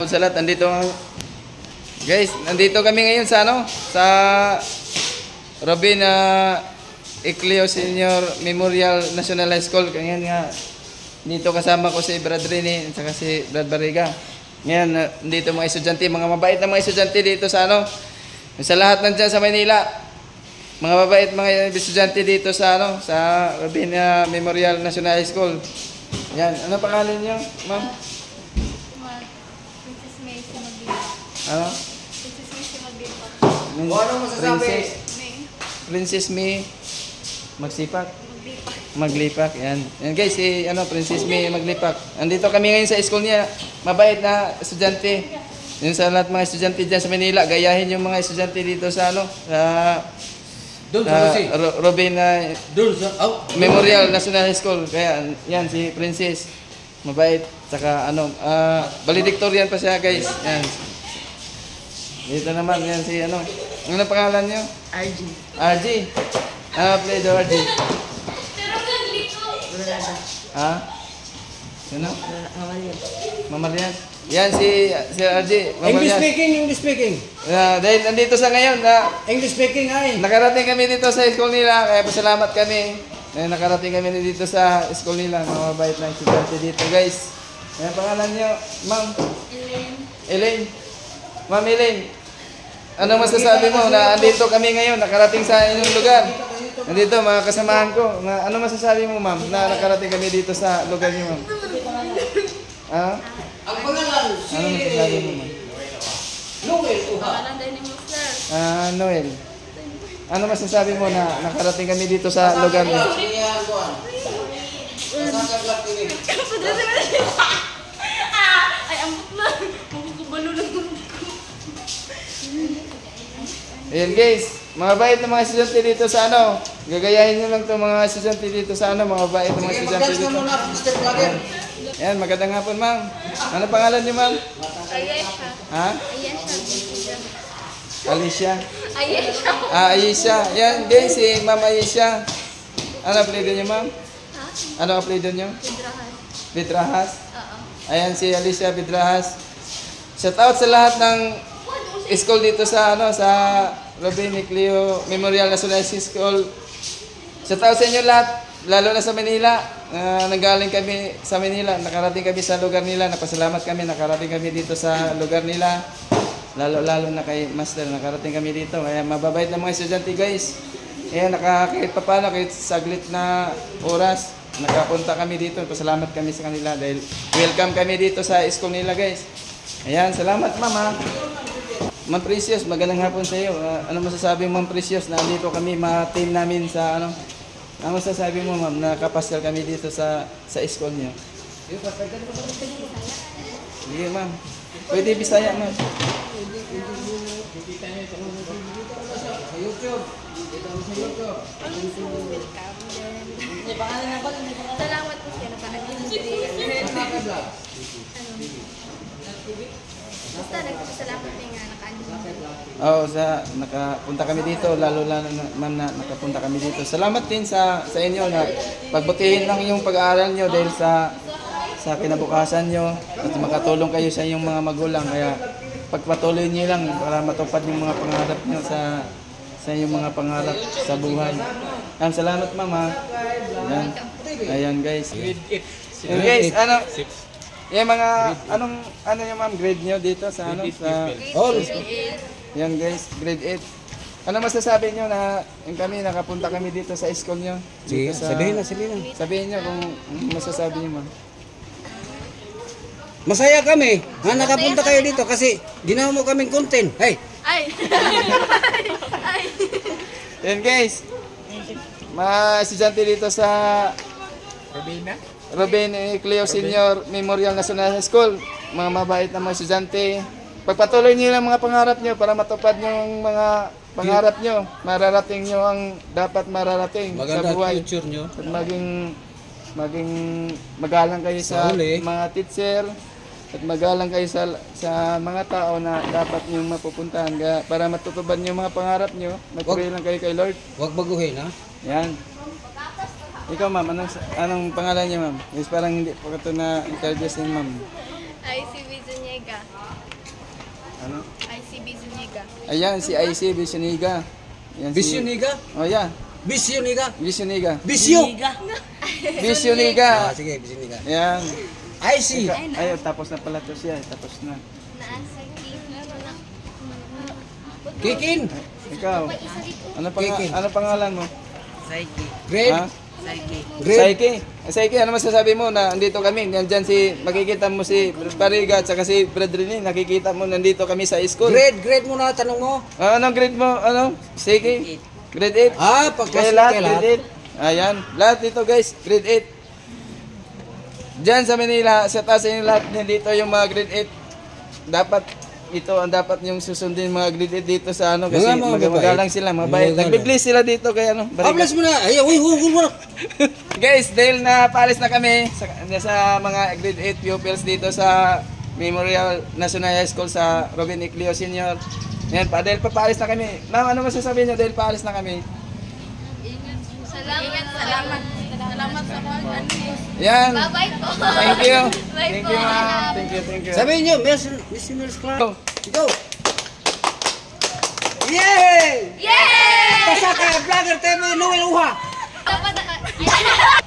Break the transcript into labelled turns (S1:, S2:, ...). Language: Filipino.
S1: Sa lahat, nandito guys, nandito kami ngayon sa sa Robin Ecleo Senior Memorial National High School. Ngayon nga dito kasama ko si Brad Rene at saka si Brad Barriga. Ngayon nandito mga estudyante, mga mabait na mga estudyante dito sa sa lahat nandiyan sa Manila. Mga mabait mga estudyante dito sa sa Robin Memorial National High School. Yan, ano pangalan niyo, ma'am? Ano?
S2: Ano masasabi?
S1: Princess May Magsipak. Maglipak. Yan. Yan guys, si Princess May Maglipak. Andito kami ngayon sa school niya. Mabait na estudyante. Yun sa lahat mga estudyante dyan sa Manila. Gayahin yung mga estudyante dito sa Robin Memorial National High School. Kaya yan si Princess. Mabait. Saka valedictorian pa siya guys. Yan. Dito naman, yan si ano pangalan niyo?
S2: RG.
S1: RG. Play the RG. Ha? Sino? Mamarian. Yan si RG.
S2: English speaking.
S1: Dahil nandito sa ngayon
S2: English speaking ay.
S1: nakarating kami dito sa school nila, kaya pasalamat kami. Nakarating kami dito sa school nila. Mga mabait na estudyante dito guys. Yan pangalan niyo, Ma'am? Elaine. Ma'am Elaine, ano masasabi mo na andito kami ngayon, nakarating sa inyong lugar? Nandito mga kasamahan ko. Ano masasabi mo, ma'am, na nakarating kami dito sa lugar niyo, ma'am?
S2: Ang pangalan si
S1: Ano masasabi mo, ma'am?
S2: Noel.
S1: Noel. Ano masasabi mo na nakarating kami dito sa lugar niyo?
S3: Ay, ambot na. Magkukubalo lang.
S1: Ayan guys, mga bait na mga estudyante dito sa gagayahin nyo lang itong mga estudyante dito sa mga bait na mga estudyante dito. Ayan, magandang hapon, ma'am. Ano pangalan niyo, ma'am?
S3: Ayesha.
S1: Ha?
S3: Ayesha.
S1: Alicia?
S3: Ayesha.
S1: Ayesha. Yan guys, si Ma'am Ayesha. Ano apelido niyo, ma'am?
S3: Ha?
S1: Ano apelido niyo?
S3: Pidrahan.
S1: Bidrahas.
S3: Oo.
S1: Ayan si Alicia Bidrahas. Shout out sa lahat ng school dito sa sa Robin Ecleo Memorial National High School. Shout out sa inyo lahat, lalo na sa Manila. Nanggaling kami sa Manila, nakarating kami sa lugar nila. Napasalamat kami, nakarating kami dito sa lugar nila. Lalo na kay Master, nakarating kami dito. Kaya mababait na mga estudyante guys. Kaya kahit paano, kahit saglit na oras, nakapunta kami dito. Pasalamat kami sa kanila dahil welcome kami dito sa school nila guys. Ayan, salamat mama. Ma'am Precious, magandang hapon sa iyo. Ano masasabi mo, Ma'am Precious, na dito kami, mga team namin sa ano masasabi mo, ma'am, na kapasyal kami dito sa school niyo? Sige, ma'am. Pwede Bisaya, ma'am.
S3: Salamat po siya. Basta nagpapasalamat din nga nakaano.
S1: Nakapunta kami dito, lalo na ma'am na nakapunta kami dito. Salamat din sa inyo na pagbutihin lang yung pag-aaral nyo dahil sa kinabukasan nyo at makatulong kayo sa inyong mga magulang. Kaya pagpatuloy nyo lang para matupad yung mga pangarap nyo sa inyong mga pangarap sa buhay. Salamat mama. Ayan guys. Ayan guys, yung mga, ano yung ma'am, grade nyo dito sa sa hall? Yan guys, grade 8. Ano masasabi nyo na yung nakapunta kami dito sa school nyo?
S2: Sige, sabihin na.
S1: Sabihin nyo kung masasabi nyo, ma'am.
S2: Masaya kami na nakapunta kayo dito kasi ginawa mo kaming content. Hey!
S3: Ay! Ay!
S1: Yan guys, mga estudyante dito sa Robin Ecleo Senior Memorial National High School. Mga mabait na mga estudyante. Pagpatuloy niyo lang mga pangarap niyo para matupad niyo ang mga pangarap niyo. Mararating niyo ang dapat mararating sa buhay.
S2: Future nyo.
S1: At maging magalang kayo sa mga teacher at magalang kayo sa mga tao na dapat niyong mapupuntahan para matutupad niyo mga pangarap niyo. Mag-pray lang kayo kay Lord.
S2: Huwag baguhin, ha?
S1: Yan. Ikaw ma'am, anong pangalan niya ma'am? Yes, parang hindi pa ito na introduce ni ma'am.
S3: Ay, si Vizunyeg Zuniga.
S1: Ano?
S3: ICB Zuniga.
S1: Ayan, si IC Bisioniga. Yan si...
S2: Bisyoniga?
S1: Oh, yeah.
S2: Bisyoniga?
S1: Bisioniga.
S2: Bisyo!
S1: Bisioniga.
S2: Ah, sige, Bisyoniga.
S1: Ayan.
S2: I see.
S1: Ay, tapos na pala to siya. Tapos na.
S3: Nasa
S2: Kikin.
S1: Ikaw.
S2: Kiki.
S1: Ano pangalan mo?
S2: Grade.
S1: Ha?
S2: Grade.
S1: Saiki. Saiki, ano masasabi mo na nandito kami? Nandyan si, makikita mo si Pariga at saka si Brad Rini. Nakikita mo nandito kami sa school.
S2: Grade muna tanong mo.
S1: Anong grade mo? Ano? Saiki? Grade 8?
S2: Ah,
S1: Kaya
S2: pagkas
S1: lahat,
S2: kay lahat.
S1: grade 8. Ayan. Lahat dito guys, grade 8. Diyan sa Manila, sa taas yung lahat, nandito yung mga grade 8. Dapat, ito ang dapat yung susundin mga grade 8 dito sa ano. Kasi
S2: Mga
S1: magalang sila, mga bayad.
S2: Magalang.
S1: Nagbe-bless sila dito kaya ano. Bariga.
S2: Pables mo na. Ay, uy, mo.
S1: Guys, dahil na paalis na kami sa mga grade 8 pupils dito sa Memorial National High School sa Robin Icleo Senior. Yan pa, dahil papaalis na kami. Ma'am, ano masasabi niyo dahil paalis na kami?
S3: Salamat sa mga
S1: Yan.
S3: Bye-bye po.
S1: Thank you.
S3: Bye
S1: Thank
S3: po.
S1: you, ma'am. Thank you, thank you.
S2: Sabihin nyo, Missionaries Club.
S1: Go.
S2: Go! Yay!
S3: Yay!
S2: Pasaka, Vlogger TV, Noel Uha.
S3: Dapat